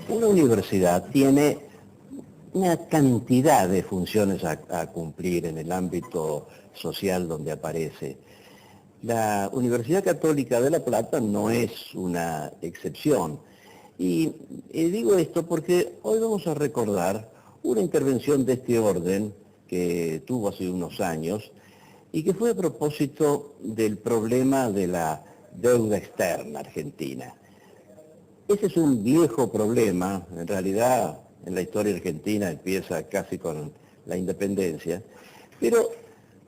Una universidad tiene una cantidad de funciones a cumplir en el ámbito social donde aparece. La Universidad Católica de La Plata no es una excepción. Y digo esto porque hoy vamos a recordar una intervención de este orden que tuvo hace unos años y que fue a propósito del problema de la deuda externa argentina. Ese es un viejo problema, en realidad en la historia argentina empieza casi con la independencia, pero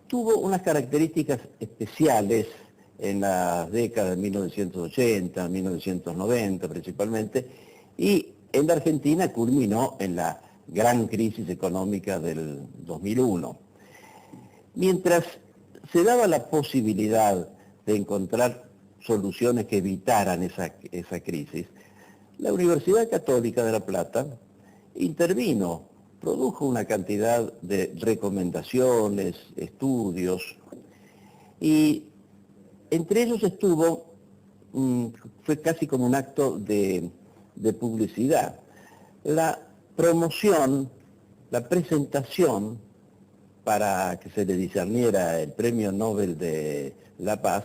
tuvo unas características especiales en las décadas de 1980, 1990 principalmente, y en la Argentina culminó en la gran crisis económica del 2001. Mientras se daba la posibilidad de encontrar soluciones que evitaran esa crisis, la Universidad Católica de La Plata intervino, produjo una cantidad de recomendaciones, estudios, y entre ellos estuvo, fue casi como un acto de publicidad, la promoción, la presentación para que se le discerniera el Premio Nobel de la Paz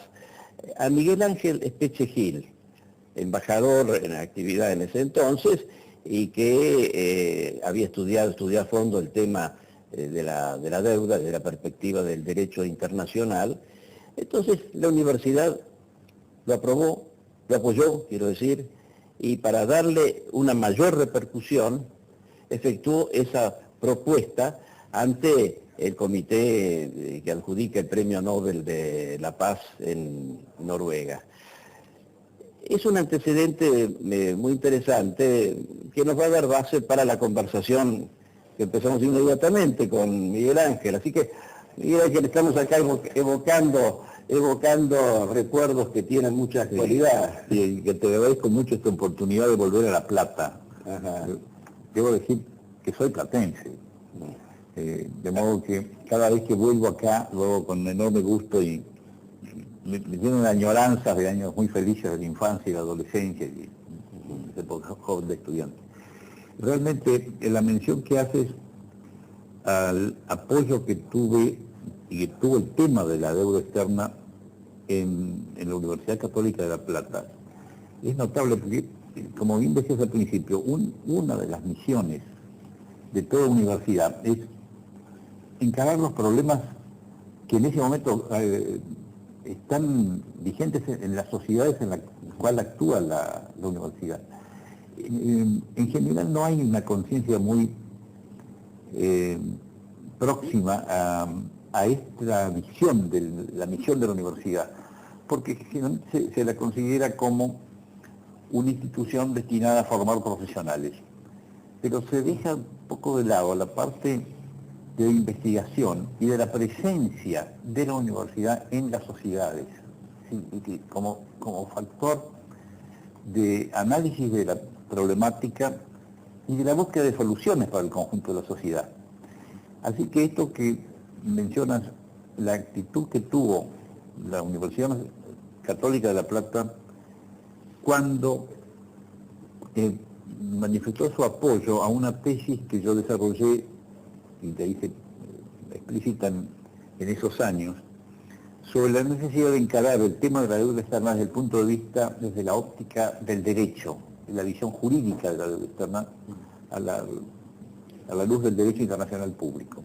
a Miguel Ángel Espeche Gil, embajador en actividad en ese entonces, y que había estudiado a fondo el tema de la deuda desde la perspectiva del derecho internacional. Entonces la universidad lo aprobó, lo apoyó, quiero decir, y para darle una mayor repercusión, efectuó esa propuesta ante el comité que adjudica el Premio Nobel de la Paz en Noruega. Es un antecedente muy interesante que nos va a dar base para la conversación que empezamos inmediatamente con Miguel Ángel. Así que, Miguel Ángel, estamos acá evocando recuerdos que tienen mucha actualidad. Y que te agradezco mucho esta oportunidad de volver a La Plata. Ajá. Debo decir que soy platense. De modo que cada vez que vuelvo acá, luego con enorme gusto y me tiene una añoranza de años muy felices de la infancia y la adolescencia y de época joven de estudiante. Realmente la mención que haces al apoyo que tuve y que tuvo el tema de la deuda externa en la Universidad Católica de La Plata es notable porque, como bien decías al principio, una de las misiones de toda universidad es encarar los problemas que en ese momento están vigentes en las sociedades en las cuales actúa la universidad. En general no hay una conciencia muy próxima a esta visión de la misión de la universidad, porque se la considera como una institución destinada a formar profesionales, pero se deja un poco de lado la parte de investigación y de la presencia de la universidad en las sociedades, ¿sí? como factor de análisis de la problemática y de la búsqueda de soluciones para el conjunto de la sociedad. Así que esto que mencionas, la actitud que tuvo la Universidad Católica de La Plata cuando manifestó su apoyo a una tesis que yo desarrollé y te hice explícita en esos años, sobre la necesidad de encarar el tema de la deuda externa desde el punto de vista, desde la óptica del derecho, de la visión jurídica de la deuda externa a la luz del derecho internacional público.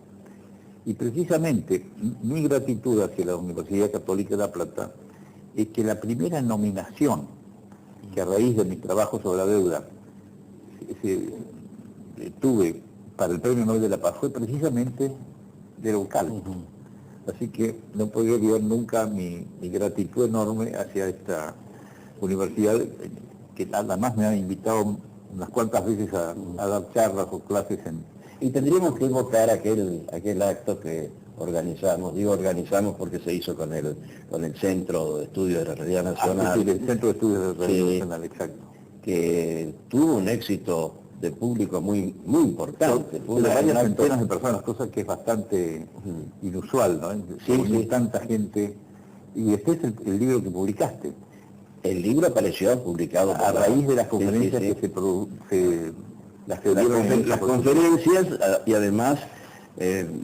Y precisamente mi gratitud hacia la Universidad Católica de La Plata es que la primera nominación que a raíz de mi trabajo sobre la deuda tuve para el Premio Nobel de la Paz fue precisamente de local. Así que no podría olvidar nunca mi gratitud enorme hacia esta universidad, que además me han invitado unas cuantas veces a dar charlas o clases en... Y tendríamos que evocar aquel acto que organizamos porque se hizo con el Centro de Estudios de la Realidad Nacional. Sí, el Centro de Estudios de la Realidad Sí, Nacional, exacto. que tuvo un éxito de público muy importante. Fue varias centenas de personas, cosa que es bastante inusual, ¿no? Sí. Tanta gente. Y este es el libro que publicaste. El libro apareció publicado A raíz de las conferencias que se dieron. Las conferencias, y además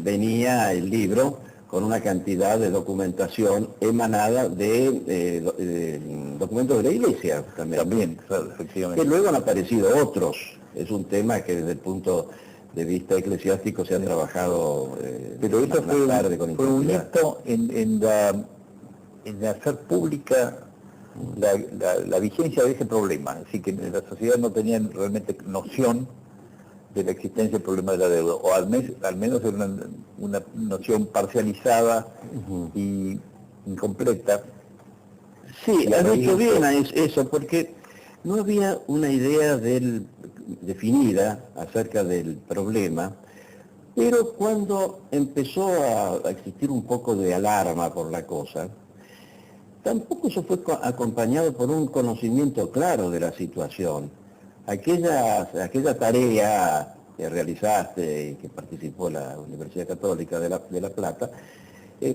venía el libro con una cantidad de documentación emanada de documentos de la Iglesia también, Claro, efectivamente. Que luego han aparecido otros. Es un tema que desde el punto de vista eclesiástico se ha trabajado pero eso más tarde con fue un intensidad. hito en hacer pública la vigencia de ese problema. Así que la sociedad no tenía realmente noción de la existencia del problema de la deuda, o al menos era una noción parcializada y incompleta. Sí, has dicho bien eso, porque no había una idea definida acerca del problema, pero cuando empezó a existir un poco de alarma por la cosa, tampoco eso fue acompañado por un conocimiento claro de la situación. Aquella tarea que realizaste y que participó la Universidad Católica de La Plata,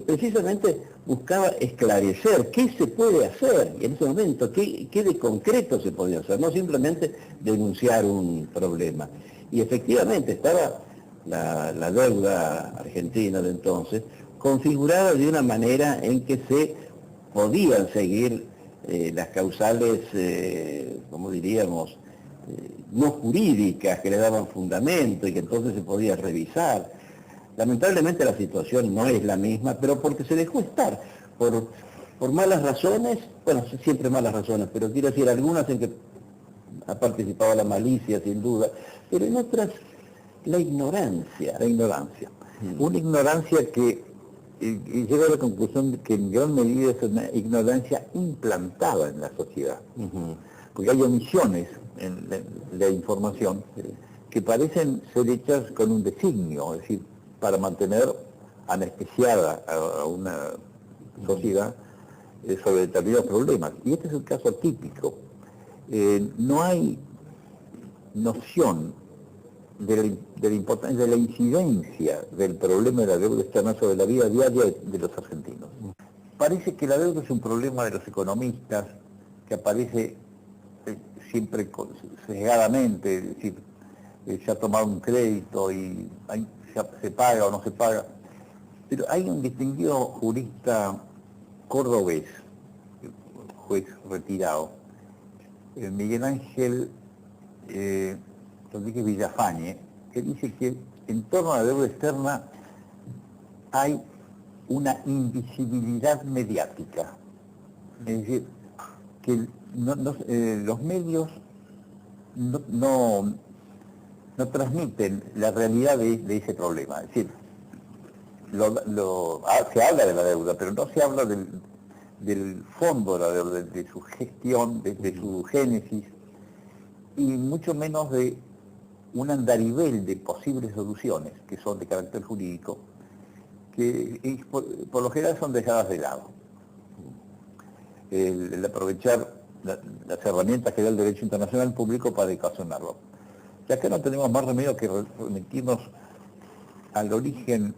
precisamente buscaba esclarecer qué se puede hacer en ese momento, qué de concreto se podía hacer, no simplemente denunciar un problema. Y efectivamente estaba la deuda argentina de entonces configurada de una manera en que se podían seguir las causales, como diríamos, no jurídicas, que le daban fundamento y que entonces se podía revisar. Lamentablemente la situación no es la misma, pero porque se dejó estar, por malas razones, bueno, siempre malas razones, pero quiero decir, algunas en que ha participado la malicia, sin duda, pero en otras la ignorancia. La ignorancia. Una ignorancia que llega a la conclusión de que en gran medida es una ignorancia implantada en la sociedad. Porque hay omisiones en la información que parecen ser hechas con un designio, es decir, para mantener anestesiada a una sociedad sobre determinados problemas. Y este es el caso típico. No hay noción de la importancia, de la incidencia del problema de la deuda externa sobre la vida diaria de los argentinos. Parece que la deuda es un problema de los economistas, que aparece siempre sesgadamente, es decir, se ha tomado un crédito y se paga o no se paga. Pero hay un distinguido jurista cordobés, juez retirado, Miguel Ángel Rodríguez Villafañe, que dice que en torno a la deuda externa hay una invisibilidad mediática. Es decir, que los medios no transmiten la realidad de ese problema. Es decir, se habla de la deuda, pero no se habla del fondo de la deuda, de su gestión, de su génesis, y mucho menos de un andarivel de posibles soluciones que son de carácter jurídico, que por lo general son dejadas de lado. El aprovechar las herramientas que da el derecho internacional público para ecuacionarlo. Y acá no tenemos más remedio que remitirnos al origen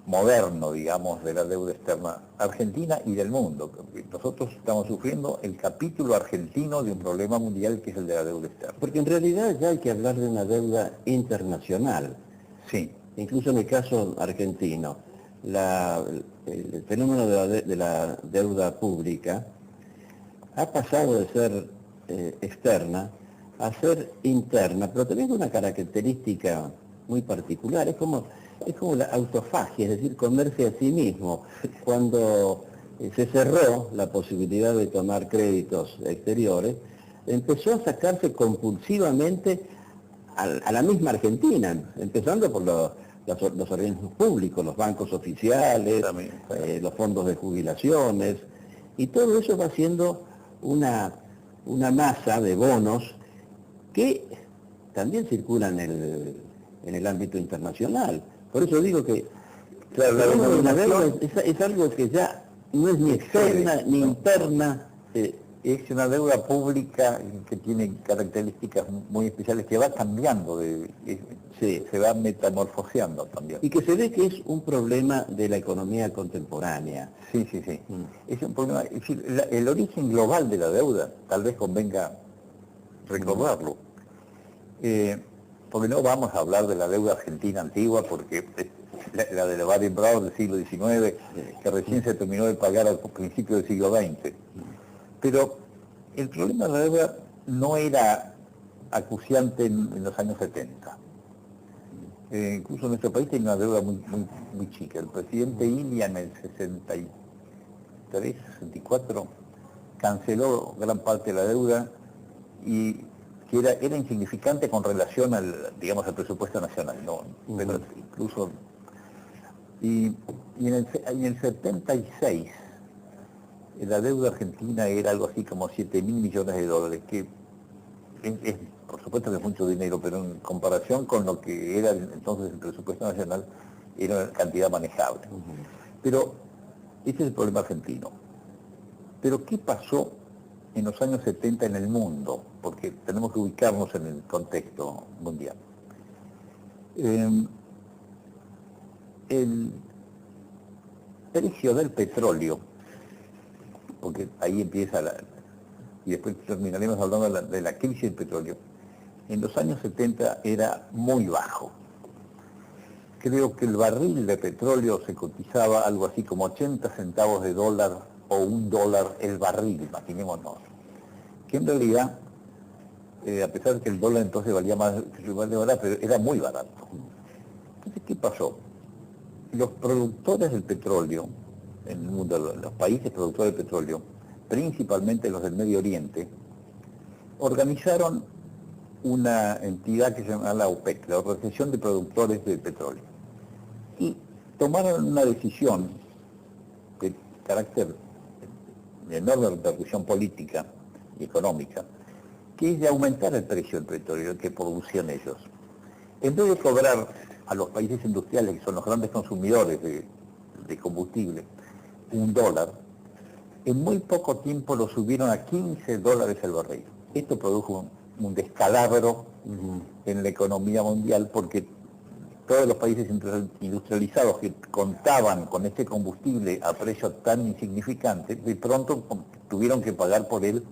moderno, digamos, de la deuda externa argentina y del mundo. Nosotros estamos sufriendo el capítulo argentino de un problema mundial que es el de la deuda externa. Porque en realidad ya hay que hablar de una deuda internacional. Sí. Incluso en el caso argentino, el fenómeno de la deuda pública ha pasado de ser externa a ser interna, pero también con una característica muy particular. Es como la autofagia, es decir, comerse a sí mismo. Cuando se cerró la posibilidad de tomar créditos exteriores, empezó a sacarse compulsivamente a la misma Argentina, empezando por los organismos públicos, los bancos oficiales, los fondos de jubilaciones, y todo eso va siendo una masa de bonos que también circulan en el ámbito internacional. Por eso digo que Claro, la La deuda denominación es algo que ya no es ni externa ni interna. es una deuda pública que tiene características muy especiales, que va cambiando, Sí. se va metamorfoseando también. Y que se ve que es un problema de la economía contemporánea. Sí. Es un problema, es decir, el origen global de la deuda, tal vez convenga recordarlo. Porque no vamos a hablar de la deuda argentina antigua, porque la de Baden Browne del siglo XIX, que recién se terminó de pagar al principio del siglo XX. Pero el problema de la deuda no era acuciante en los años 70. Incluso en nuestro país tenía una deuda muy chica. El presidente Ilian en el 63, 64 canceló gran parte de la deuda y que era insignificante con relación al presupuesto nacional, ¿no? Pero incluso y en el 76 la deuda argentina era algo así como 7.000 millones de dólares, que por supuesto que es mucho dinero, pero en comparación con lo que era entonces el presupuesto nacional, era una cantidad manejable. Pero ese es el problema argentino. Pero ¿qué pasó en los años 70 en el mundo? Porque tenemos que ubicarnos en el contexto mundial. El precio del petróleo, porque ahí empieza y después terminaremos hablando de la crisis del petróleo, en los años 70 era muy bajo. Creo que el barril de petróleo se cotizaba algo así como 80 centavos de dólar o $1 el barril, imaginémonos. Que en realidad, a pesar de que el dólar entonces valía más que el de ahora, pero era muy barato. Entonces, ¿qué pasó? Los productores del petróleo, en el mundo, los países productores de petróleo, principalmente los del Medio Oriente, organizaron una entidad que se llama la OPEC, la Organización de Productores de Petróleo, y tomaron una decisión de carácter de enorme repercusión política y económica, que es de aumentar el precio del petróleo que producían ellos. En vez de cobrar a los países industriales, que son los grandes consumidores de combustible, $1, en muy poco tiempo lo subieron a $15 el barril. Esto produjo un descalabro en la economía mundial, porque todos los países industrializados que contaban con este combustible a precio tan insignificante, de pronto tuvieron que pagar por él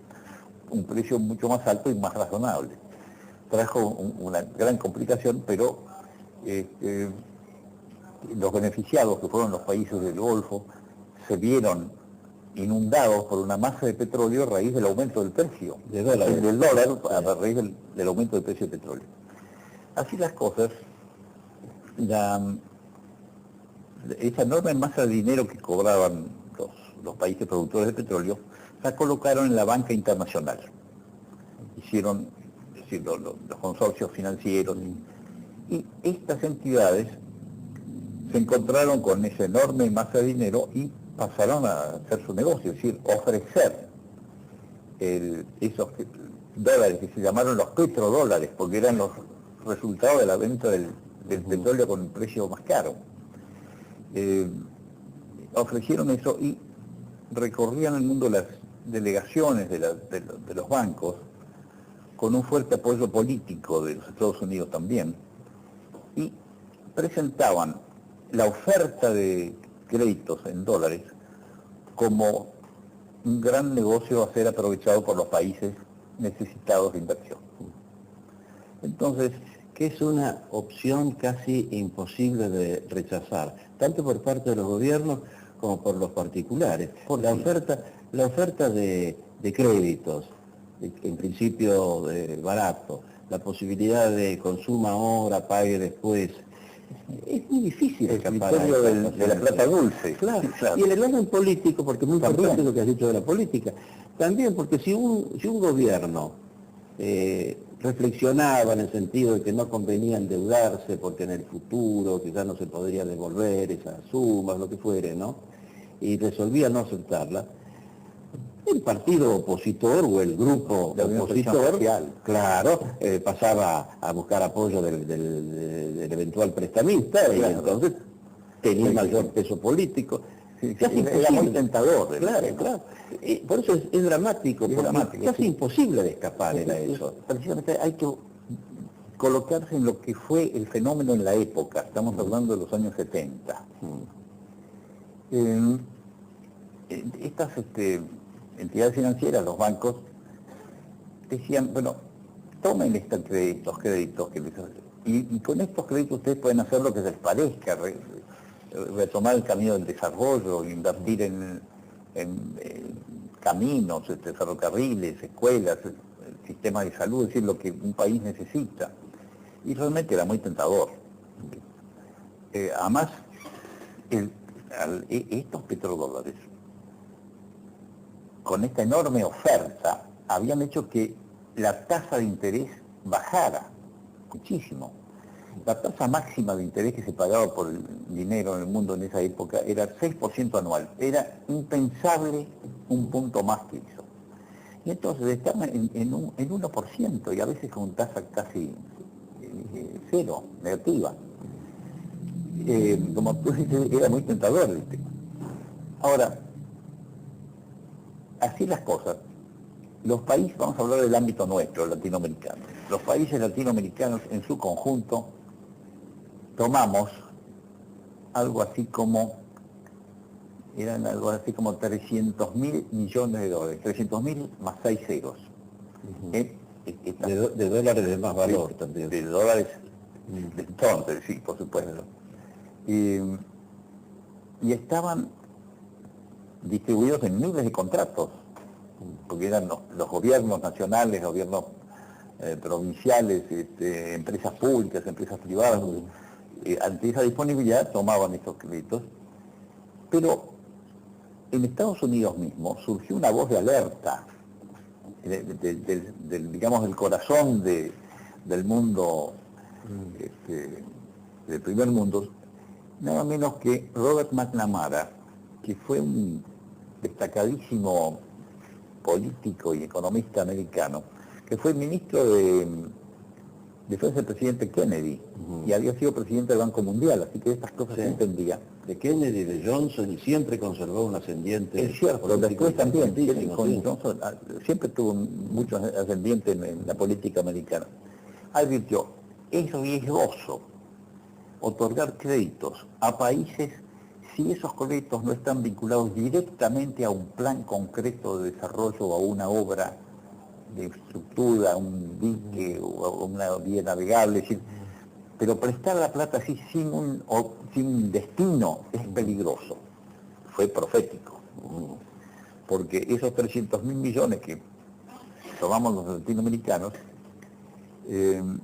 un precio mucho más alto y más razonable. Trajo una gran complicación, pero los beneficiados, que fueron los países del Golfo, se vieron inundados por una masa de petróleo a raíz del aumento del precio del dólar, a raíz del aumento del precio del petróleo. Así las cosas, esa enorme masa de dinero que cobraban los países productores de petróleo, la colocaron en la banca internacional. Hicieron, es decir, los consorcios financieros, y estas entidades se encontraron con esa enorme masa de dinero y pasaron a hacer su negocio, es decir, ofrecer esos dólares que se llamaron los petrodólares, porque eran los resultados de la venta del petróleo con un precio más caro. Ofrecieron eso y recorrían el mundo las delegaciones de los bancos, con un fuerte apoyo político de los Estados Unidos también, y presentaban la oferta de créditos en dólares como un gran negocio a ser aprovechado por los países necesitados de inversión. Entonces, que es una opción casi imposible de rechazar, tanto por parte de los gobiernos como por los particulares. La oferta de créditos, en principio barato, la posibilidad de consuma ahora, pague después, es muy difícil escapar a de la plata dulce. Claro. Y en el orden político, porque es muy importante lo que has dicho de la política, también porque si un gobierno reflexionaba en el sentido de que no convenía endeudarse porque en el futuro quizás no se podría devolver esas sumas, lo que fuere, ¿no? Y resolvía no aceptarla, el partido opositor o el grupo opositor, claro, pasaba a buscar apoyo del eventual prestamista, y entonces tenía mayor peso político. Sí, era muy tentador. Claro. Por eso es dramático, casi imposible de escapar era eso. Precisamente hay que colocarse en lo que fue el fenómeno en la época. Estamos hablando de los años 70. Estas entidades financieras, los bancos, decían, bueno, tomen estos créditos que les y con estos créditos ustedes pueden hacer lo que les parezca, retomar el camino del desarrollo, invertir en caminos, ferrocarriles, escuelas, sistemas de salud, es decir, lo que un país necesita. Y realmente era muy tentador. Además, estos petrodólares, con esta enorme oferta, habían hecho que la tasa de interés bajara muchísimo. La tasa máxima de interés que se pagaba por el dinero en el mundo en esa época era 6% anual. Era impensable un punto más que eso. Y entonces estaban en 1% y a veces con tasa casi cero, negativa. Como tú dices, era muy tentador el tema. Ahora, así las cosas, los países, vamos a hablar del ámbito nuestro, latinoamericano, los países latinoamericanos en su conjunto tomamos algo así como 300.000 millones de dólares, 300.000 más 6 ceros. De dólares de más valor también. De dólares, entonces, sí, por supuesto. Y estaban distribuidos en miles de contratos, porque eran los gobiernos nacionales, gobiernos provinciales, empresas públicas, empresas privadas. Ante esa disponibilidad tomaban estos créditos, pero en Estados Unidos mismo surgió una voz de alerta digamos, del corazón del mundo, del primer mundo, nada menos que Robert McNamara, que fue un destacadísimo político y economista americano, que fue ministro de defensa del presidente Kennedy, y había sido presidente del Banco Mundial, así que estas cosas se entendía. De Kennedy, de Johnson, y siempre conservó un ascendiente. Es cierto, después también, con Johnson, siempre tuvo mucho ascendiente en la política americana. Advirtió, es riesgoso otorgar créditos a países si esos créditos no están vinculados directamente a un plan concreto de desarrollo o a una obra de estructura, un dique o una vía navegable, es decir, pero prestar la plata así sin destino es peligroso. Fue profético, porque esos 300.000 millones que tomamos los latinoamericanos en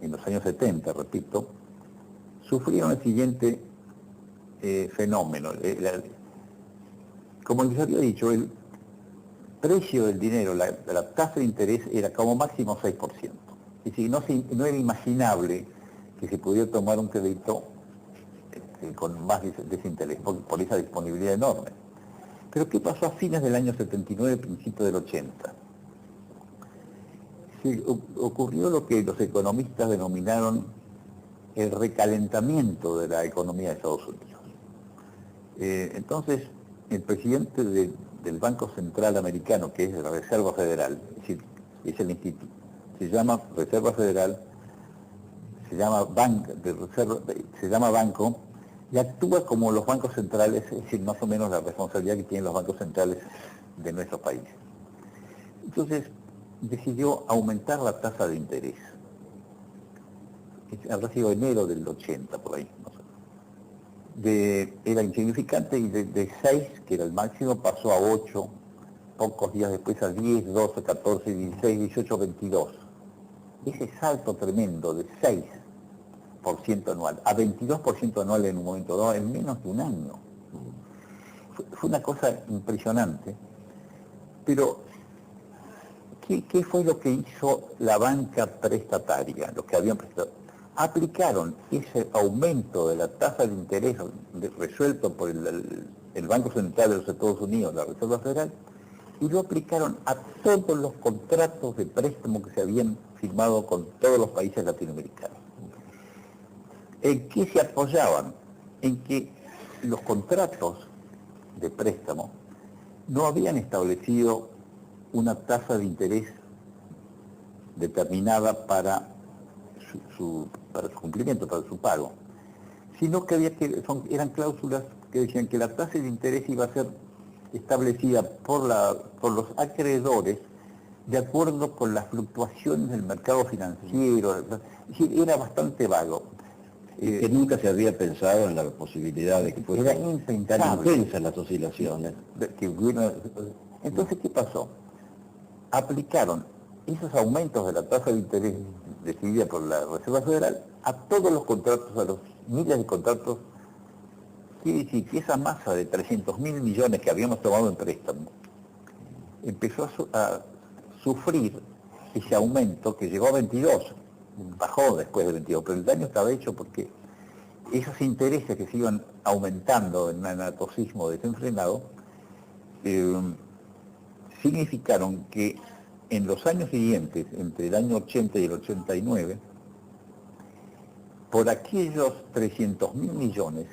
los años 70, repito, sufrieron el siguiente fenómeno. Como les había dicho, el precio del dinero, la tasa de interés era como máximo 6%. Es decir, no era imaginable que se pudiera tomar un crédito con más de ese interés, por esa disponibilidad enorme. Pero ¿qué pasó a fines del año 79, principios del 80? Ocurrió lo que los economistas denominaron el recalentamiento de la economía de Estados Unidos. Entonces, el presidente del Banco Central Americano, que es la Reserva Federal, es decir, es el instituto, se llama Reserva Federal, se llama banco, y actúa como los bancos centrales, es decir, más o menos la responsabilidad que tienen los bancos centrales de nuestro país. Entonces, decidió aumentar la tasa de interés. Habrá sido enero del 80, por ahí, no sé. Era insignificante y de 6, que era el máximo, pasó a 8, pocos días después a 10, 12, 14, 16, 18, 22. Ese salto tremendo de 6% anual a 22% anual en un momento dado, en menos de un año. Fue una cosa impresionante. Pero, ¿qué fue lo que hizo la banca prestataria, los que habían prestado? Aplicaron ese aumento de la tasa de interés resuelto por el Banco Central de los Estados Unidos, la Reserva Federal, y lo aplicaron a todos los contratos de préstamo que se habían firmado con todos los países latinoamericanos. ¿En qué se apoyaban? en que los contratos de préstamo no habían establecido una tasa de interés determinada para para su cumplimiento, para su pago, sino que eran cláusulas que decían que la tasa de interés iba a ser establecida por los acreedores de acuerdo con las fluctuaciones del mercado financiero. Es decir, era bastante vago. Que nunca se había pensado en la posibilidad de que fueran tan intensas las oscilaciones. Entonces, ¿qué pasó? Aplicaron esos aumentos de la tasa de interés decidida por la Reserva Federal a todos los contratos, a los miles de contratos. Quiere decir que esa masa de 300.000 millones que habíamos tomado en préstamo empezó a sufrir ese aumento que llegó a 22, bajó después de 22, pero el daño estaba hecho porque esos intereses que se iban aumentando en un anatocismo desenfrenado significaron que en los años siguientes, entre el año 80 y el 89, por aquellos 300.000 millones,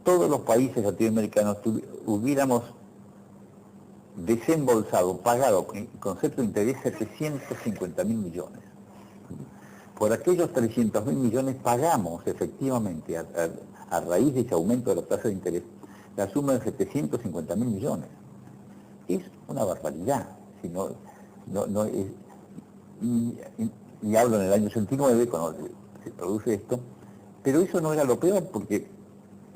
todos los países latinoamericanos hubiéramos desembolsado, pagado, en concepto de interés, 750.000 millones. Por aquellos 300.000 millones pagamos efectivamente, a raíz de ese aumento de la tasa de interés, la suma de 750.000 millones. Es una barbaridad. Si no es, y hablo en el año 89, cuando se produce esto, pero eso no era lo peor, porque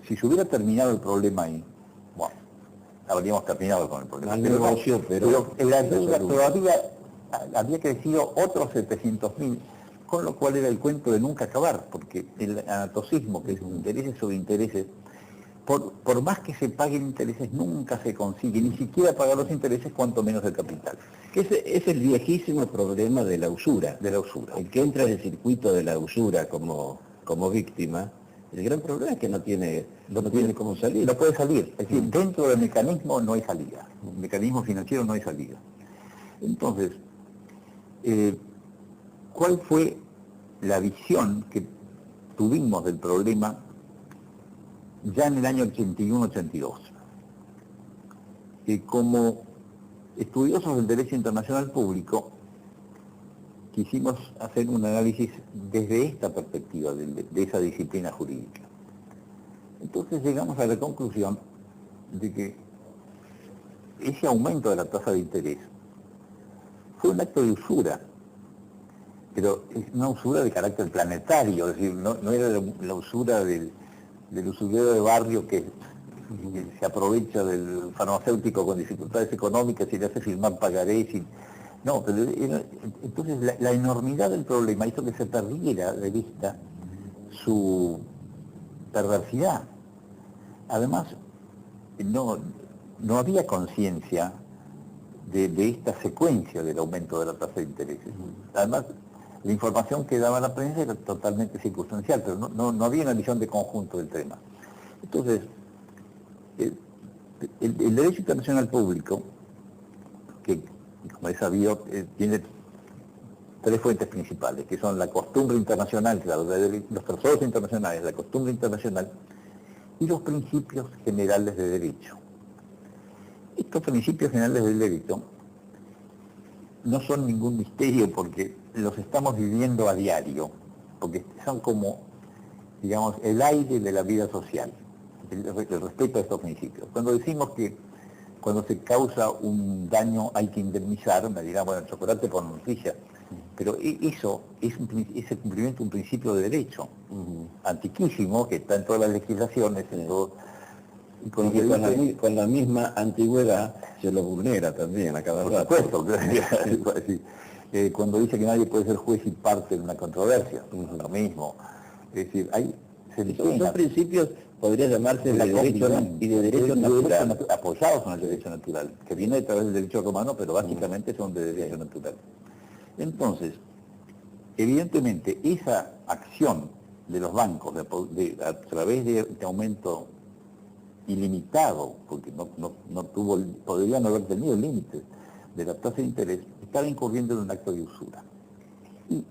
si se hubiera terminado el problema ahí, bueno, habríamos terminado con el problema. Pero la deuda todavía había crecido otros 700.000, con lo cual era el cuento de nunca acabar, porque el anatocismo, que es intereses sobre intereses, por más que se paguen intereses, nunca se consigue, ni siquiera pagar los intereses, cuanto menos el capital. Que ese es el viejísimo problema de la usura. El que entra en el circuito de la usura como víctima, el gran problema es que no tiene cómo salir. No puede salir, es decir, dentro del mecanismo no hay salida, el mecanismo financiero no hay salida. Entonces, ¿cuál fue la visión que tuvimos del problema ya en el año 81-82? Que como estudiosos del derecho internacional público quisimos hacer un análisis desde esta perspectiva, de esa disciplina jurídica. Entonces llegamos a la conclusión de que ese aumento de la tasa de interés fue un acto de usura, pero es una usura de carácter planetario, es decir, no era la usura del usurero de barrio que se aprovecha del farmacéutico con dificultades económicas y le hace firmar pagarés. No, pero entonces la enormidad del problema hizo que se perdiera de vista su perversidad. Además, no había conciencia de esta secuencia del aumento de la tasa de intereses. Además, la información que daba la prensa era totalmente circunstancial, pero no había una visión de conjunto del tema. Entonces, el derecho internacional público, que como he sabido, tiene tres fuentes principales, que son la costumbre internacional, los tratados internacionales, la costumbre internacional y los principios generales de derecho. Estos principios generales del derecho no son ningún misterio porque los estamos viviendo a diario, porque son como, digamos, el aire de la vida social, el respeto a estos principios. Cuando decimos que cuando se causa un daño hay que indemnizar, me dirán, bueno, el chocolate por noticia, pero eso es el cumplimiento de un principio de derecho, antiquísimo, que está en todas las legislaciones, en todo. Y con la misma antigüedad se lo vulnera también a cada rato. Por supuesto, cuando dice que nadie puede ser juez y parte en una controversia, lo mismo. Es decir, son principios, podría llamarse de derecho y de derecho natural, apoyados en el derecho natural, que viene a través del derecho romano, pero básicamente son de derecho natural. Entonces, evidentemente, esa acción de los bancos a través de este aumento ilimitado, porque podría no haber tenido límites de la tasa de interés, estaba incurriendo en un acto de usura. Y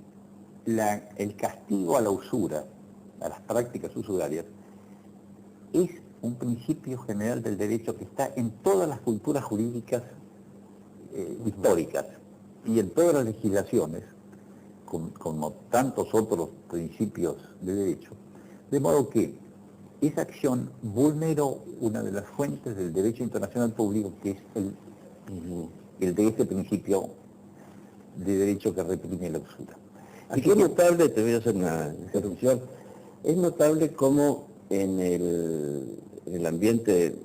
el castigo a la usura, a las prácticas usurarias, es un principio general del derecho que está en todas las culturas jurídicas históricas y en todas las legislaciones, como tantos otros principios de derecho, de modo que esa acción vulneró una de las fuentes del derecho internacional público, que es el de este principio de derecho que reprime la usura. Así que es notable, te voy a hacer una interrupción, es notable cómo en el ambiente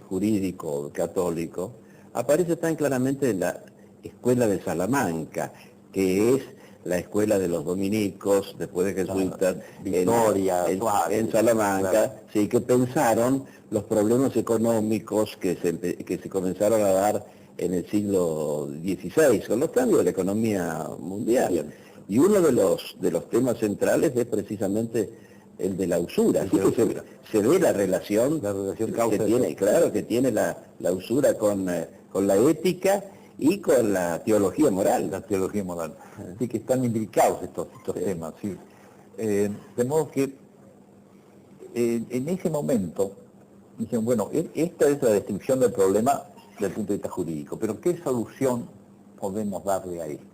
jurídico católico aparece tan claramente la escuela de Salamanca, que es la escuela de los dominicos, después de jesuitas, Victoria, en Salamanca, claro. Sí, que pensaron los problemas económicos que se comenzaron a dar en el siglo XVI, con los cambios de la economía mundial. Bien. Y uno de los temas centrales es precisamente el de la usura. Así que se ve la relación que tiene, claro, que tiene la usura con la ética y con la teología moral. La teología moral. Así que están imbricados estos temas, sí. De modo que en ese momento dicen, bueno, esta es la descripción del problema desde el punto de vista jurídico, pero ¿qué solución podemos darle a esto?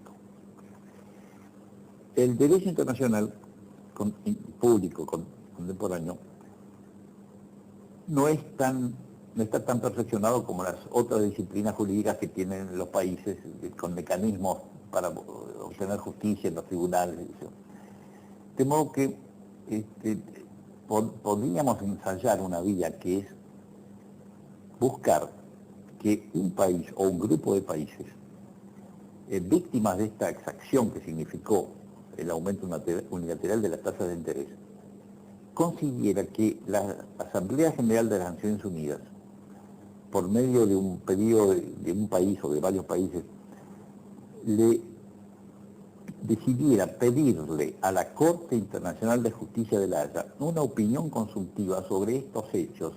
El derecho internacional público contemporáneo no está tan perfeccionado como las otras disciplinas jurídicas que tienen los países con mecanismos para obtener justicia en los tribunales. De modo que podríamos ensayar una vía que es buscar que un país o un grupo de países víctimas de esta exacción que significó el aumento unilateral de las tasas de interés, consiguiera que la Asamblea General de las Naciones Unidas, por medio de un pedido de un país o de varios países, le decidiera pedirle a la Corte Internacional de Justicia de la Haya una opinión consultiva sobre estos hechos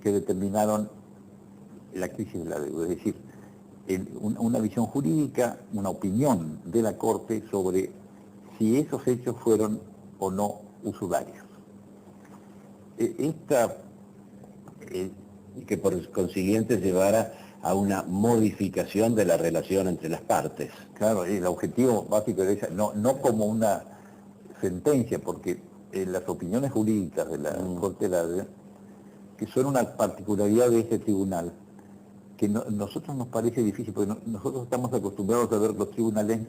que determinaron la crisis de la deuda, es decir, una visión jurídica, una opinión de la Corte sobre si esos hechos fueron o no usurarios. Y que por consiguiente llevara a una modificación de la relación entre las partes. Claro, el objetivo básico de esa, no como una sentencia, porque las opiniones jurídicas de la Corte de la Haya, que son una particularidad de este tribunal, que nosotros nos parece difícil, porque nosotros estamos acostumbrados a ver los tribunales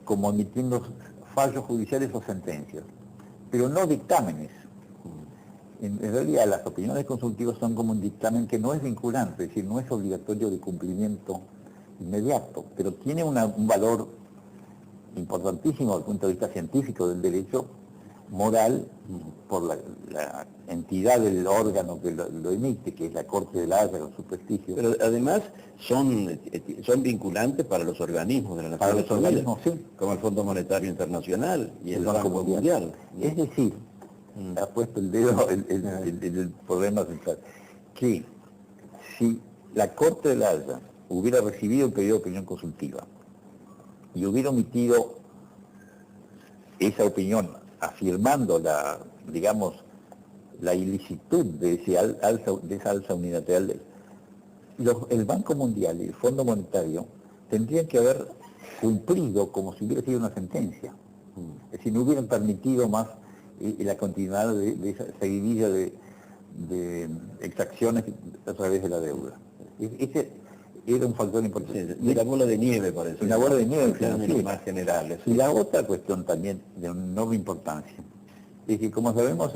como emitiendo fallos judiciales o sentencias, pero no dictámenes. En realidad las opiniones consultivas son como un dictamen que no es vinculante, es decir, no es obligatorio de cumplimiento inmediato, pero tiene un valor importantísimo desde el punto de vista científico del derecho, moral, por la entidad del órgano que lo emite, que es la Corte de la Haya con su prestigio. Pero además son vinculantes para los organismos de la Naciones Unidas, sí, como el Fondo Monetario Internacional y el Banco Mundial. Es decir, ha puesto el dedo el problema central, que si la Corte de la Haya hubiera recibido el pedido de opinión consultiva y hubiera omitido esa opinión afirmando la ilicitud de esa alza unilateral, el Banco Mundial y el Fondo Monetario tendrían que haber cumplido como si hubiera sido una sentencia. Es decir, no hubieran permitido más la continuidad de esa seguidilla de exacciones a través de la deuda. Ese era un factor importante. Sí, de la bola de nieve, por eso. La bola de nieve, sí, más generales. Y la otra cuestión también de una enorme importancia es que, como sabemos,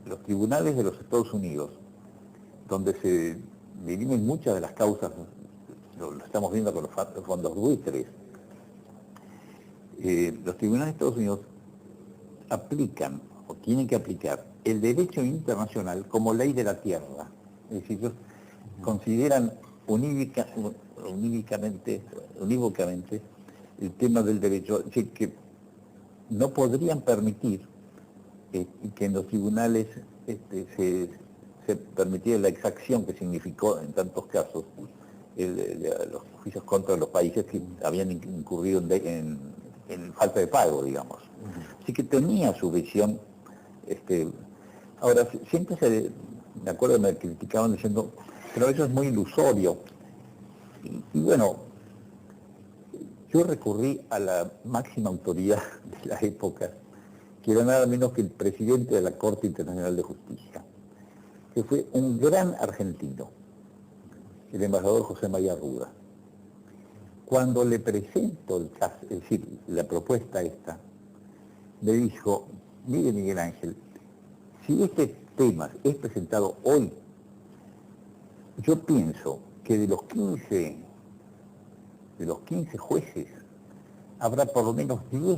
los tribunales de los Estados Unidos, donde se dirimen muchas de las causas, lo estamos viendo con los fondos buitres, los tribunales de Estados Unidos aplican o tienen que aplicar el derecho internacional como ley de la tierra. Es decir, ellos consideran unívocamente el tema del derecho, es decir, que no podrían permitir que en los tribunales se permitiera la exacción que significó en tantos casos los juicios contra los países que habían incurrido en falta de pago, digamos. Así que tenía su visión Ahora, siempre me acuerdo, me criticaban diciendo, pero eso es muy ilusorio. Y bueno, yo recurrí a la máxima autoridad de la época, que era nada menos que el presidente de la Corte Internacional de Justicia, que fue un gran argentino, el embajador José María Ruda. Cuando le presento el caso, es decir, la propuesta esta, me dijo, mire Miguel Ángel, si este tema es presentado hoy, yo pienso que de los 15 jueces, habrá por lo menos 10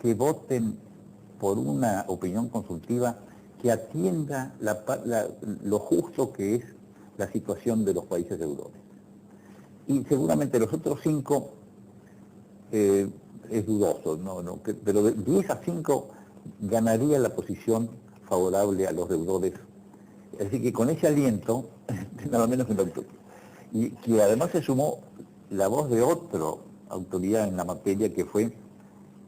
que voten por una opinión consultiva que atienda lo justo que es la situación de los países europeos. Y seguramente los otros 5 es dudoso, pero de 10 a 5 ganaría la posición favorable a los deudores. Así que con ese aliento, nada menos que y que además se sumó la voz de otra autoridad en la materia, que fue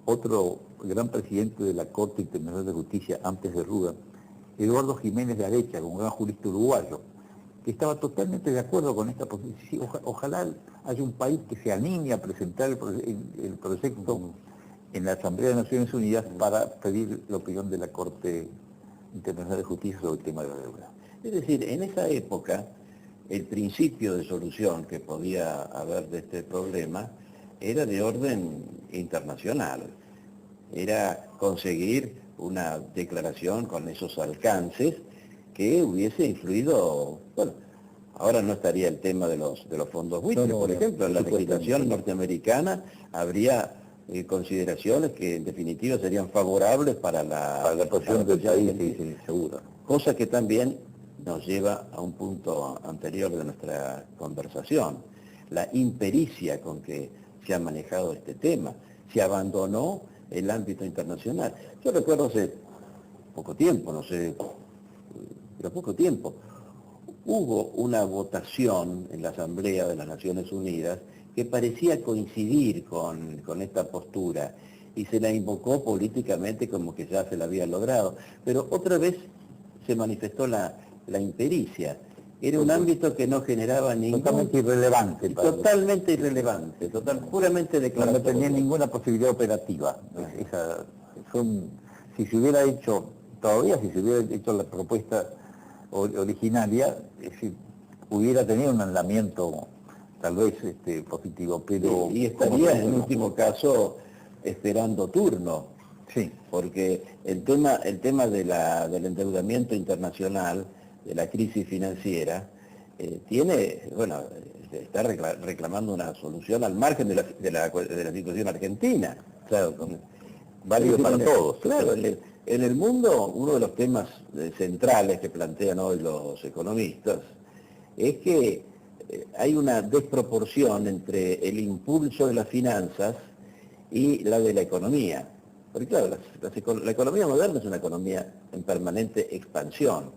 otro gran presidente de la Corte Internacional de Justicia antes de Ruda, Eduardo Jiménez de Arecha, un gran jurista uruguayo, que estaba totalmente de acuerdo con esta posición. Ojalá haya un país que se anime a presentar el proyecto en la Asamblea de Naciones Unidas para pedir la opinión de la Corte Internacional de Justicia sobre el tema de la deuda. Es decir, en esa época, el principio de solución que podía haber de este problema era de orden internacional. Era conseguir una declaración con esos alcances que hubiese influido, bueno, ahora no estaría el tema de los fondos buitres, por ejemplo, en la legislación norteamericana habría consideraciones que en definitiva serían favorables para la posición del país, sí, seguro. Cosa que también nos lleva a un punto anterior de nuestra conversación, la impericia con que se ha manejado este tema. Se abandonó el ámbito internacional. Yo recuerdo hace poco tiempo, no sé, pero poco tiempo, hubo una votación en la Asamblea de las Naciones Unidas que parecía coincidir con esta postura y se la invocó políticamente como que ya se la había logrado, pero otra vez se manifestó la impericia. Era un ámbito que no generaba ningún... Totalmente irrelevante. Totalmente irrelevante, puramente declaratorio. No tenía ninguna posibilidad operativa. Si se hubiera hecho, todavía si se hubiera hecho la propuesta originaria, es decir, hubiera tenido un andamiento tal vez positivo, pero... Y estaría en último caso esperando turno. Sí. Porque el tema del endeudamiento internacional, de la crisis financiera, está reclamando una solución al margen de la situación argentina. Claro, válido para todos. Claro, en el mundo uno de los temas centrales que plantean hoy los economistas es que hay una desproporción entre el impulso de las finanzas y la de la economía. Porque claro, la economía moderna es una economía en permanente expansión.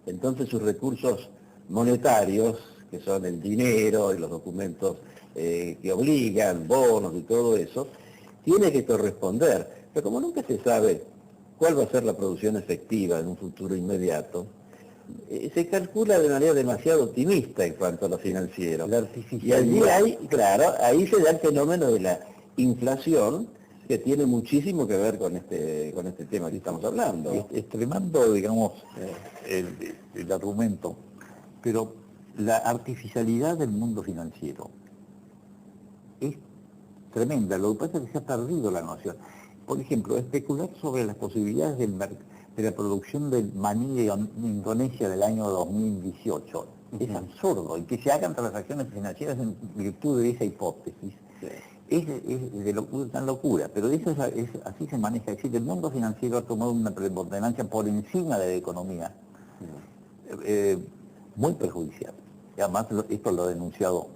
Entonces sus recursos monetarios, que son el dinero y los documentos que obligan, bonos y todo eso, tiene que corresponder. Pero como nunca se sabe cuál va a ser la producción efectiva en un futuro inmediato, se calcula de manera demasiado optimista en cuanto a lo financiero. Y allí ahí se da el fenómeno de la inflación, que tiene muchísimo que ver con este tema que estamos hablando. Extremando, digamos, el argumento, pero la artificialidad del mundo financiero es tremenda. Lo que pasa es que se ha perdido la noción. Por ejemplo, especular sobre las posibilidades de la producción del maní de Indonesia del año 2018 es absurdo, y que se hagan transacciones financieras en virtud de esa hipótesis. Sí. Es una locura, pero eso así se maneja. Es decir, el mundo financiero ha tomado una preponderancia por encima de la economía, muy perjudicial. Y además esto lo ha denunciado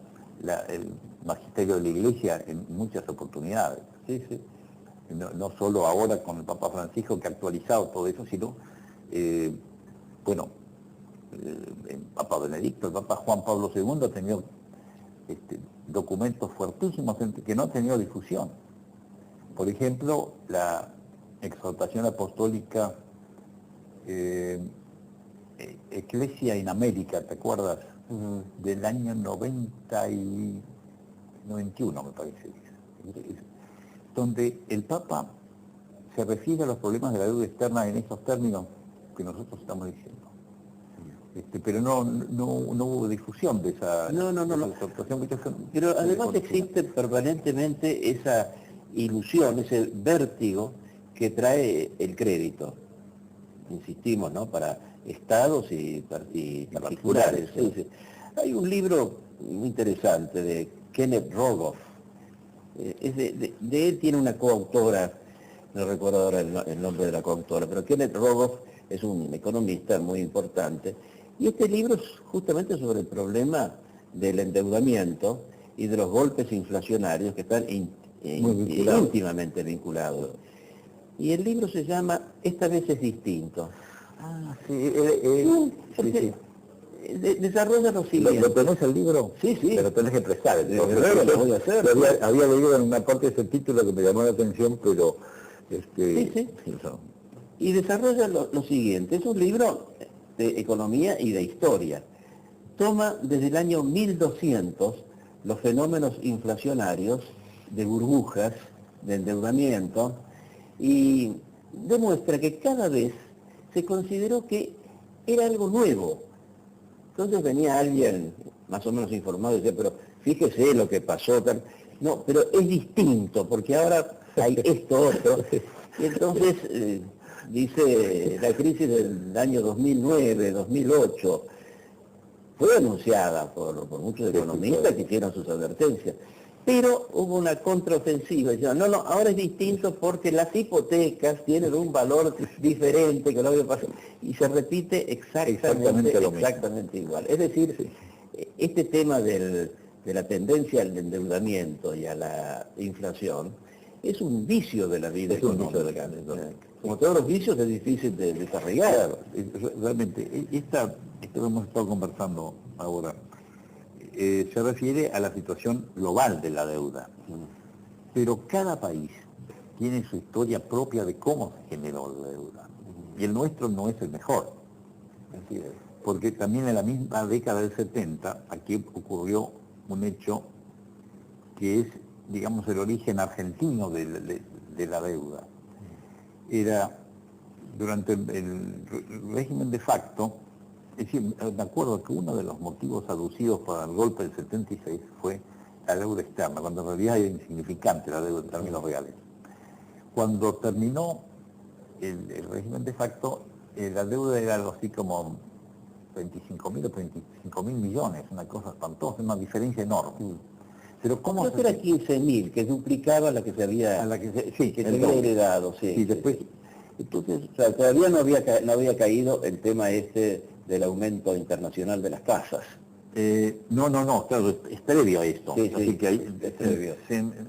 el magisterio de la Iglesia en muchas oportunidades. Sí, sí. No solo ahora con el Papa Francisco, que ha actualizado todo eso, sino, el Papa Benedicto, el Papa Juan Pablo II ha tenido documentos fuertísimos que no han tenido difusión. Por ejemplo, la exhortación apostólica Eclesia in América, ¿te acuerdas? Del año 91, me parece, donde el Papa se refiere a los problemas de la deuda externa en esos términos que nosotros estamos diciendo. Pero no hubo difusión de esa actuación. Pero además existe permanentemente esa ilusión, ese vértigo que trae el crédito. Insistimos, ¿no? Para estados y particulares. Hay un libro muy interesante de Kenneth Rogoff. De él tiene una coautora, no recuerdo ahora el nombre de la coautora, pero Kenneth Rogoff es un economista muy importante. Y este libro es justamente sobre el problema del endeudamiento y de los golpes inflacionarios que están íntimamente vinculados. Y el libro se llama Esta vez es distinto. Desarrolla lo siguiente. ¿Lo tenés el libro? Sí. Pero tenés que prestar. Lo voy a hacer. Había leído en una parte ese título que me llamó la atención, pero... Sí. Y desarrolla lo siguiente. Es un libro de economía y de historia. Toma desde el año 1200 los fenómenos inflacionarios de burbujas, de endeudamiento, y demuestra que cada vez se consideró que era algo nuevo. Entonces venía alguien más o menos informado y decía, pero fíjese lo que pasó. No, pero es distinto, porque ahora hay esto otro. Y entonces, dice, la crisis del año 2009, 2008, fue anunciada por muchos economistas que hicieron sus advertencias. Pero hubo una contraofensiva, decían, no, ahora es distinto porque las hipotecas tienen un valor diferente que lo había pasado. Y se repite exactamente igual. Es decir, este tema de la tendencia al endeudamiento y a la inflación es un vicio de la vida económica. Como todos los vicios es difícil de desarrollar. Realmente, esto que hemos estado conversando ahora, se refiere a la situación global de la deuda. Pero cada país tiene su historia propia de cómo se generó la deuda. Y el nuestro no es el mejor. Porque también en la misma década del 70, aquí ocurrió un hecho que es, digamos, el origen argentino de la deuda. Era durante el régimen de facto. Es decir, me acuerdo que uno de los motivos aducidos para el golpe del 76 fue la deuda externa, cuando en realidad era insignificante la deuda en términos reales. Cuando terminó el régimen de facto, la deuda era algo así como 25.000 o 35.000 millones, una cosa espantosa, una diferencia enorme. Pero ¿cómo creo que era 15.000, que duplicaba la que se había, que se había heredado. Sí, después... Entonces, o sea, todavía no había caído el tema del aumento internacional de las casas. No, claro, es previo a esto. Así que ahí es previo.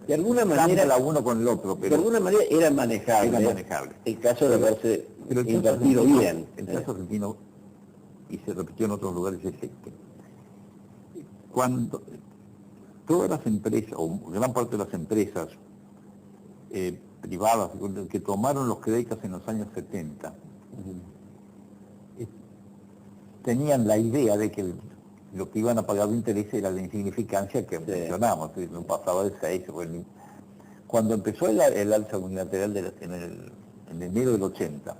De alguna manera, la uno con el otro, pero... De alguna manera era manejable. El caso de haberse invertido bien. El caso argentino, y se repitió en otros lugares, es este. Cuando todas las empresas, o gran parte de las empresas privadas que tomaron los créditos en los años 70, tenían la idea de que lo que iban a pagar de interés era la insignificancia que mencionamos, no pasaba de 6. Cuando empezó el alza unilateral en enero del 80,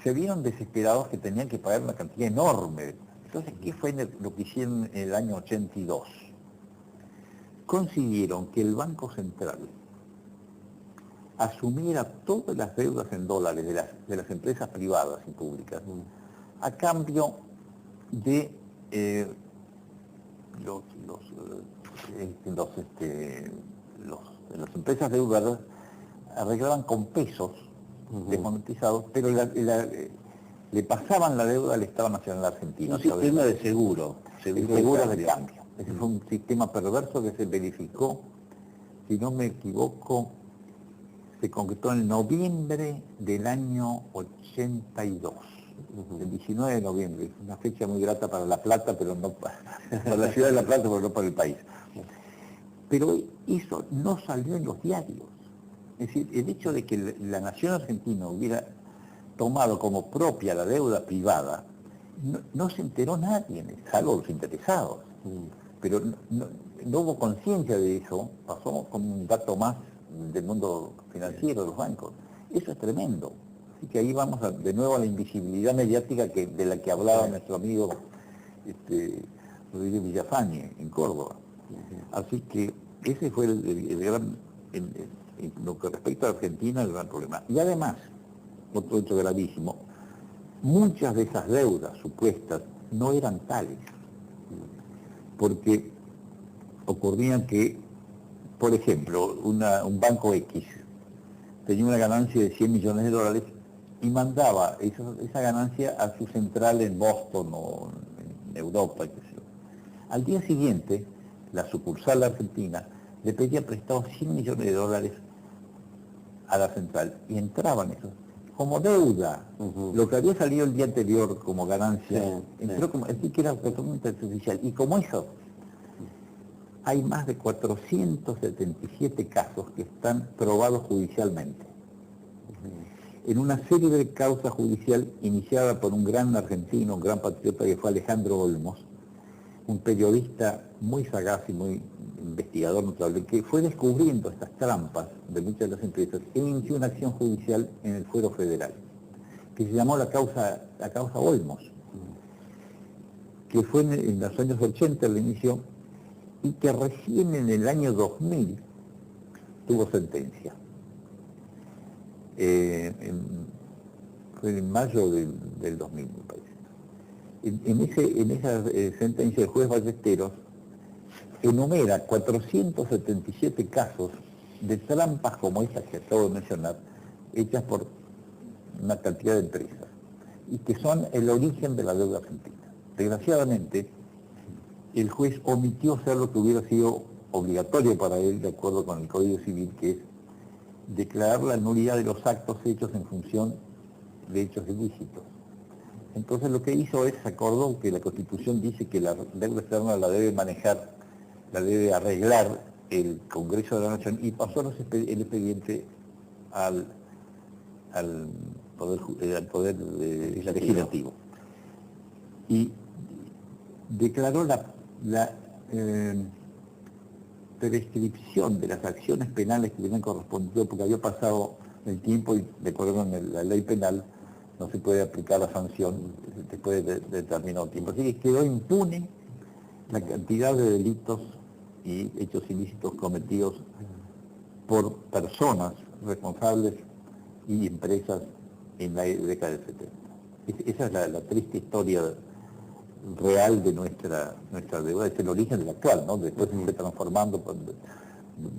se vieron desesperados que tenían que pagar una cantidad enorme. Entonces, ¿qué fue lo que hicieron en el año 82? Consiguieron que el Banco Central asumiera todas las deudas en dólares de las empresas privadas y públicas, a cambio de las empresas deudadas arreglaban con pesos desmonetizados, pero le pasaban la deuda al Estado Nacional Argentino. Un sistema de seguro de cambio. Ese fue un sistema perverso que se verificó, si no me equivoco, se concretó en noviembre del año 82, el 19 de noviembre. Es una fecha muy grata para La Plata, pero no para la ciudad de La Plata, pero no para el país. Pero eso no salió en los diarios. Es decir, el hecho de que la nación argentina hubiera tomado como propia la deuda privada, no se enteró nadie, salvo los interesados. Pero no hubo conciencia de eso, pasó como un dato más del mundo financiero, de los bancos. Eso es tremendo. Así que ahí vamos de nuevo a la invisibilidad mediática de la que hablaba nuestro amigo Rodríguez Villafañe en Córdoba. Así que ese fue el gran, en lo que respecta a Argentina, el gran problema. Y además, otro hecho gravísimo, muchas de esas deudas supuestas no eran tales, porque ocurría que, por ejemplo, un banco X tenía una ganancia de 100 millones de dólares y mandaba esa ganancia a su central en Boston o en Europa, qué sé yo. Al día siguiente, la sucursal argentina le pedía prestado 100 millones de dólares a la central y entraban esos como deuda. Lo que había salido el día anterior como ganancia, entró como, es decir, que era totalmente artificial. Y como eso, hay más de 477 casos que están probados judicialmente. En una serie de causas judicial iniciada por un gran argentino, un gran patriota que fue Alejandro Olmos, un periodista muy sagaz y muy investigador notable, que fue descubriendo estas trampas de muchas de las empresas e inició una acción judicial en el fuero federal, que se llamó la causa Olmos, que fue en los años 80 el inicio, y que recién en el año 2000 tuvo sentencia. Fue en mayo del 2000, me parece. En esa sentencia el juez Ballesteros enumera 477 casos de trampas como estas que acabo de mencionar, hechas por una cantidad de empresas, y que son el origen de la deuda argentina. Desgraciadamente, el juez omitió hacer lo que hubiera sido obligatorio para él, de acuerdo con el Código Civil, que es declarar la nulidad de los actos hechos en función de hechos ilícitos. Entonces lo que hizo es, acordó que la Constitución dice que la deuda externa la debe manejar, la debe arreglar el Congreso de la Nación, y pasó el expediente al Poder Legislativo. Y declaró la prescripción de las acciones penales que le habían correspondido, porque había pasado el tiempo y, de acuerdo con la ley penal, no se puede aplicar la sanción después de determinado tiempo. Así que quedó impune la cantidad de delitos y hechos ilícitos cometidos por personas responsables y empresas en la década del 70. Esa es la triste historia real de nuestra deuda, es el origen de la actual, ¿no? Después se fue transformando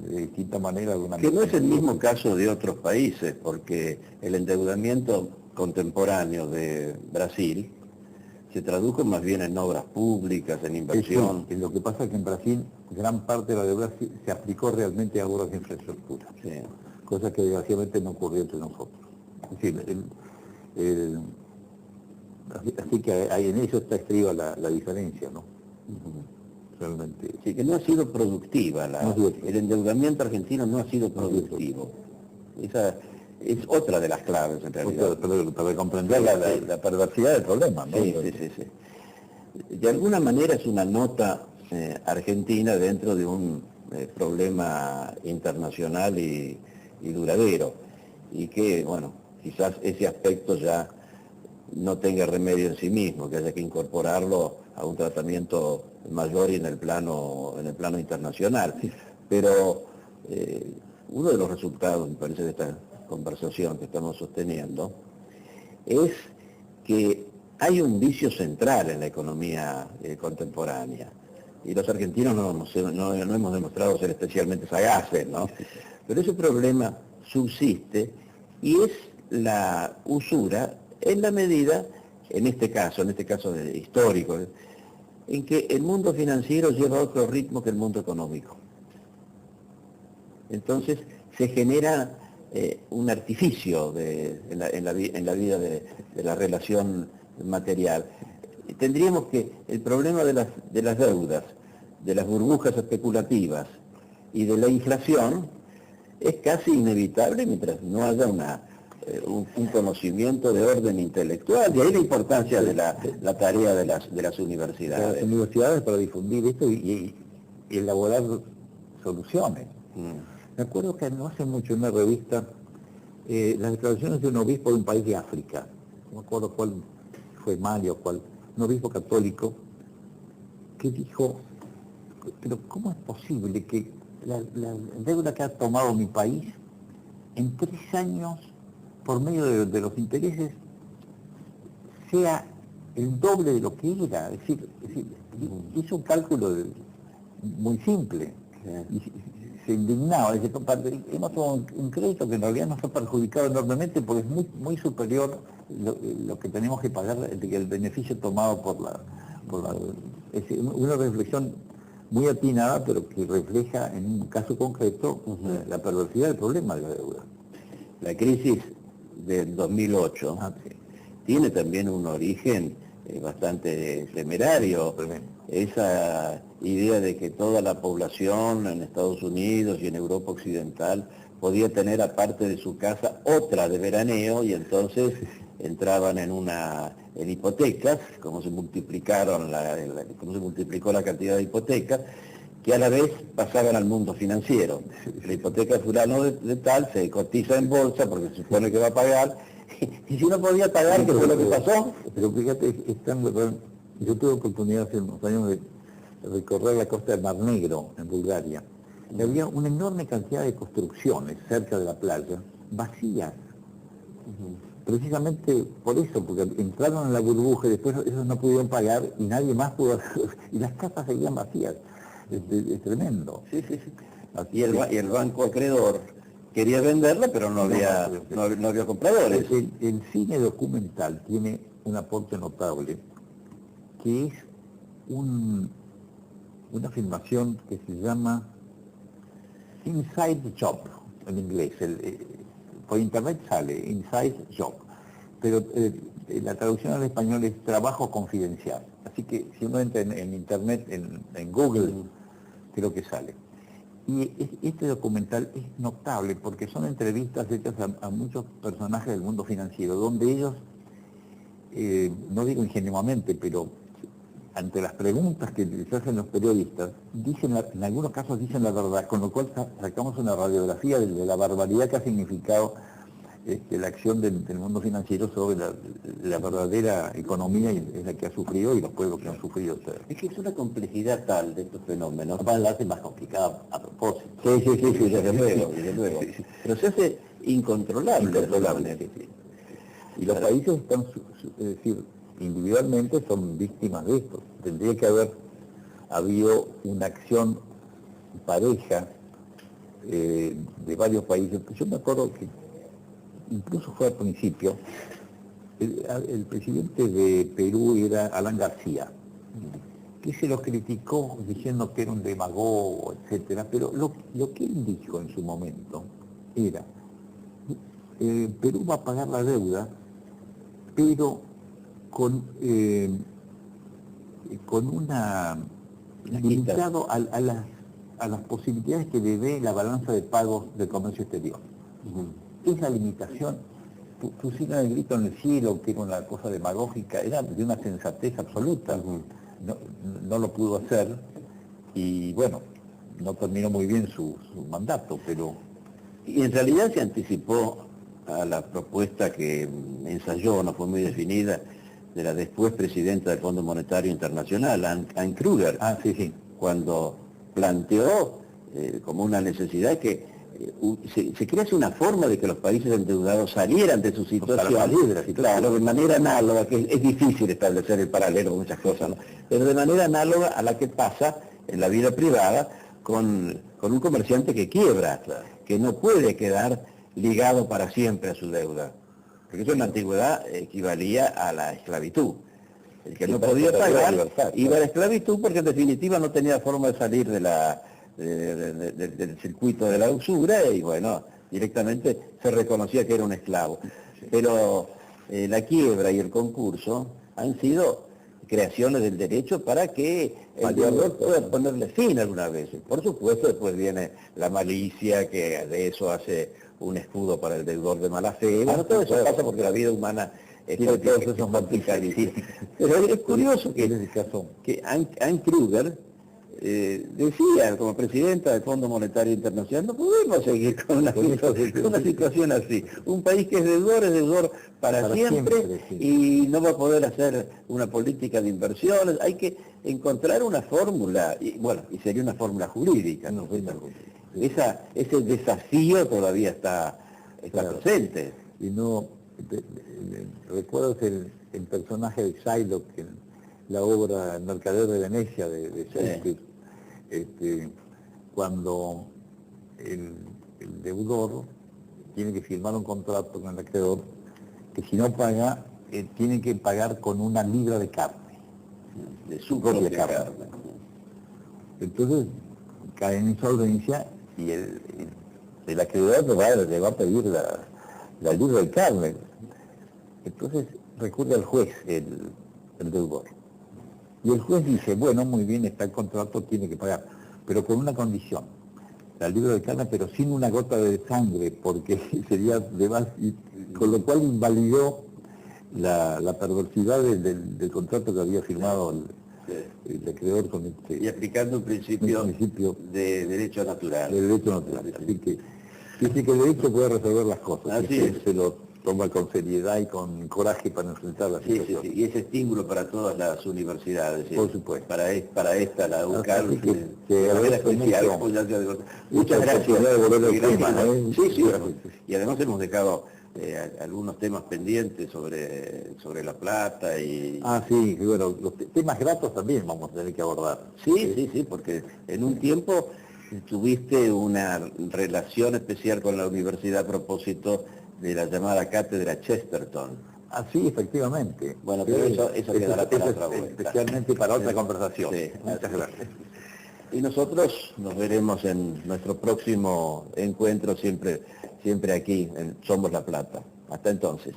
de distinta manera. Que no es el mismo caso de otros países, porque el endeudamiento contemporáneo de Brasil se tradujo más bien en obras públicas, en inversión. Sí, lo que pasa es que en Brasil gran parte de la deuda se aplicó realmente a obras de infraestructura, cosa que desgraciadamente no ocurrió entre nosotros. Es decir, así que en eso está estriba la diferencia, ¿no? Realmente. Sí, que no ha sido productiva, el endeudamiento argentino no ha sido productivo. Esa es otra de las claves, en realidad. Para comprender la perversidad del problema, ¿no? Sí. De alguna manera es una nota argentina dentro de un problema internacional y duradero, y que, bueno, quizás ese aspecto ya no tenga remedio en sí mismo, que haya que incorporarlo a un tratamiento mayor y en el plano internacional. Pero uno de los resultados, me parece, de esta conversación que estamos sosteniendo es que hay un vicio central en la economía contemporánea, y los argentinos no hemos demostrado ser especialmente sagaces, ¿no? Pero ese problema subsiste, y es la usura, en la medida, en este caso histórico, en que el mundo financiero lleva otro ritmo que el mundo económico. Entonces se genera un artificio en la vida de la relación material. Tendríamos que el problema de las deudas, de las burbujas especulativas y de la inflación es casi inevitable mientras no haya un conocimiento de orden intelectual, de ahí la importancia de la tarea de las universidades. Las universidades para difundir esto y elaborar soluciones. Me acuerdo que no hace mucho en una revista, las declaraciones de un obispo de un país de África, no me acuerdo cuál fue, Mali o cuál, un obispo católico, que dijo, pero ¿cómo es posible que la deuda que ha tomado mi país en 3 años, por medio de los intereses, sea el doble de lo que era? Es decir, hizo un cálculo muy simple. Y se indignaba, dice, hemos tomado un crédito que en realidad nos ha perjudicado enormemente porque es muy superior lo que tenemos que pagar, el beneficio tomado es una reflexión muy atinada, pero que refleja en un caso concreto la perversidad del problema de la deuda. La crisis del 2008 tiene también un origen bastante temerario. Esa idea de que toda la población en Estados Unidos y en Europa Occidental podía tener aparte de su casa otra de veraneo, y entonces entraban en hipotecas, como se multiplicó la cantidad de hipotecas, que a la vez pasaban al mundo financiero. La hipoteca de fulano de tal se cotiza en bolsa porque se supone que va a pagar, y si no podía pagar, ¿qué fue lo que pasó? Pero fíjate, yo tuve oportunidad hace unos años de recorrer la costa del Mar Negro, en Bulgaria, y había una enorme cantidad de construcciones cerca de la playa, vacías. Precisamente por eso, porque entraron en la burbuja y después ellos no pudieron pagar y nadie más pudo y las casas seguían vacías. Es tremendo. Sí. Y el banco acreedor quería venderla, pero no había compradores. El cine documental tiene un aporte notable, que es una filmación que se llama Inside the Job, en inglés. Por internet sale Inside Job, pero la traducción al español es trabajo confidencial. Así que si uno entra en internet, en Google, creo que sale. Y este documental es notable porque son entrevistas hechas a muchos personajes del mundo financiero, donde ellos, no digo ingenuamente, pero ante las preguntas que les hacen los periodistas, en algunos casos dicen la verdad, con lo cual sacamos una radiografía de la barbaridad que ha significado la acción del mundo financiero sobre la verdadera economía es la que ha sufrido y los pueblos que han sufrido. Es que es una complejidad tal de estos fenómenos. Además la hace más complicada a propósito. Sí, desde luego. Pero se hace incontrolable. Y los países están, es decir, individualmente son víctimas de esto. Tendría que haber habido una acción pareja de varios países. Yo me acuerdo que incluso fue al principio, el presidente de Perú era Alan García, que se lo criticó diciendo que era un demagogo, etcétera, pero lo que él dijo en su momento era, Perú va a pagar la deuda, pero con limitado a las posibilidades que le dé la balanza de pagos del comercio exterior. Esa limitación pusieron el grito en el cielo, que era una cosa demagógica, era de una sensatez absoluta. No lo pudo hacer y bueno, no terminó muy bien su mandato, pero... Y en realidad se anticipó a la propuesta que ensayó, no fue muy definida, de la después presidenta del Fondo Monetario Internacional, Anne Kruger, cuando planteó como una necesidad que se crease una forma de que los países endeudados salieran de su situación, claro, de manera análoga, que es difícil establecer el paralelo con muchas cosas, ¿no? Pero de manera análoga a la que pasa en la vida privada con un comerciante que quiebra, que no puede quedar ligado para siempre a su deuda, porque eso en la antigüedad equivalía a la esclavitud. El que no podía pagar iba a la esclavitud porque en definitiva no tenía forma de salir del circuito de la usura y bueno, directamente se reconocía que era un esclavo. Pero la quiebra y el concurso han sido creaciones del derecho para que el deudor pueda ponerle fin algunas veces. Por supuesto, después viene la malicia, que de eso hace un escudo para el deudor de mala fe. Bueno, todo eso pasa porque la vida humana tiene todos esos matices. Sí. Pero es curioso que, Anne Kruger decía, como presidenta del Fondo Monetario Internacional, no podemos seguir con una situación así. Un país que es deudor para siempre sí. Y no va a poder hacer una política de inversiones. Hay que encontrar una fórmula, y bueno, y sería una fórmula jurídica, ¿no? Ese desafío todavía está claro. Presente. Y no, ¿recuerdas el personaje de Shylock en la obra El Mercader de Venecia de Shakespeare? Sí. Cuando el deudor tiene que firmar un contrato con el acreedor que si no paga, tiene que pagar con una libra de carne, de su propia carne. Entonces cae en insolvencia y el acreedor le va a pedir la libra de carne. Entonces recurre al juez el deudor. Y el juez dice, bueno, muy bien, está el contrato, tiene que pagar, pero con una condición, la libra de carne, pero sin una gota de sangre, porque sería de más, con lo cual invalidó la perversidad del contrato que había firmado el acreedor con y aplicando un principio de derecho natural. De derecho natural. Así que dice que el derecho puede resolver las cosas. Así es. Se lo toma con seriedad y con coraje para enfrentar la situación. Sí. Y es estímulo para todas las universidades. Por supuesto. Para esta, la UCAL. Muchas gracias. Sí. Y además hemos dejado algunos temas pendientes sobre La Plata y... sí, bueno, los temas gratos también vamos a tener que abordar. Sí, porque en un tiempo tuviste una relación especial con la universidad a propósito de la llamada cátedra Chesterton. Sí, efectivamente. Bueno, pero eso quedará para otra vuelta. Especialmente para otra conversación. Sí. Muchas gracias. Y nosotros nos veremos en nuestro próximo encuentro, siempre aquí en Somos La Plata. Hasta entonces.